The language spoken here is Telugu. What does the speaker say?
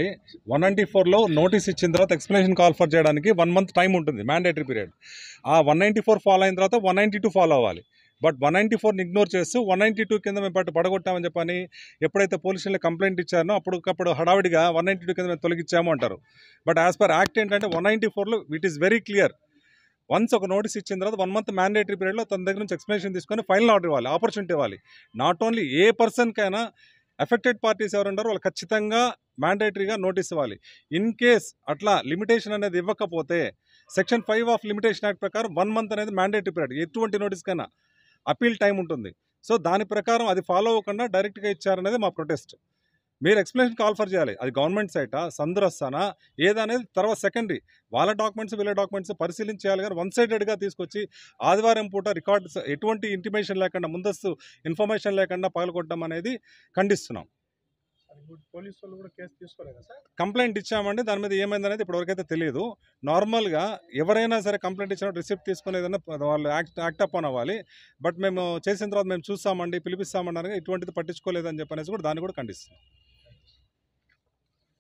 194లో నోటీస్ ఇచ్చిన తర్వాత ఎక్స్ప్లెనేషన్ కాల్ ఫర్ చేయడానికి 1 మంత్ టైం ఉంటుంది మ్యాండేటరీ పీరియడ్. ఆ 194 ఫాలో అయిన తర్వాత 192 ఫాలో అవ్వాలి. బట్ 194ని ఇగ్నోర్ చేస్తూ 192 కింద మేము పడగొట్టామని చెప్పని ఎప్పుడైతే పోలీస్ స్టేషన్లో కంప్లైంట్ ఇచ్చారో అప్పటికప్పుడు హడావిడిగా 192 కింద మేము తొలగించాము అంటారు. బట్ యాజ్ పర్ యాక్ట్ ఏంటంటే 194లో it is very clear. Once ఒక నోటీస్ ఇచ్చిన తర్వాత 1 మంత్ మ్యాండేటరీ పీరియడ్లో తన దగ్గర నుంచి ఎక్స్ప్లెనేషన్ తీసుకొని ఫైనల్ ఆర్డర్ ఇవ్వాలి, ఆపర్చునిటీ ఇవ్వాలి. నాట్ ఓన్లీ ఏ పర్సన్కైనా ఎఫెక్టెడ్ పార్టీస్ ఎవరు ఉంటారో వాళ్ళు ఖచ్చితంగా మ్యాండేటరీగా నోటీస్ ఇవ్వాలి. ఇన్ కేస్ అట్లా లిమిటేషన్ అనేది ఇవ్వకపోతే సెక్షన్ 5 ఆఫ్ లిమిటేషన్ యాక్ట్ ప్రకారం 1 మంత్ అనేది మ్యాండేటరీ పీరియడ్. ఎటువంటి నోటీస్ కైనా అపీల్ టైం ఉంటుంది. సో దాని ప్రకారం అది ఫాలో అవ్వకుండా డైరెక్ట్గా ఇచ్చారనేది మా ప్రొటెస్ట్. మీరు ఎక్స్ప్లెనేషన్ కాల్ ఫర్ చేయాలి. అది గవర్నమెంట్ సైటా, సందురస్తానా, ఏదనేది తర్వాత సెకండరీ. వాళ్ళ డాక్యుమెంట్స్ వీళ్ళ డాక్యుమెంట్స్ పరిశీలించాలి. కానీ వన్ సైడెడ్గా తీసుకొచ్చి ఆదివారం పూట రికార్డ్స్ ఎటువంటి ఇంటిమేషన్ లేకుండా, ముందస్తు ఇన్ఫర్మేషన్ లేకుండా పగలగొట్టడం అనేది ఖండిస్తున్నాం. పోలీసు వాళ్ళు కూడా కేసు తీసుకోలేదా సార్? కంప్లైంట్ ఇచ్చామండి. దాని మీద ఏమైందనేది ఇప్పటివరకైతే తెలియదు. నార్మల్గా ఎవరైనా సరే కంప్లైంట్ ఇచ్చినప్పుడు రిసిప్ట్ తీసుకుని ఏదైనా వాళ్ళు యాక్ట్ అప్ అని అవ్వాలి. బట్ మేము చేసిన తర్వాత మేము చూస్తామండి, పిలిపిస్తామన్నారు, ఇటువంటిది పట్టించుకోలేదని చెప్పనేసి కూడా దాన్ని కూడా ఖండిస్తాం.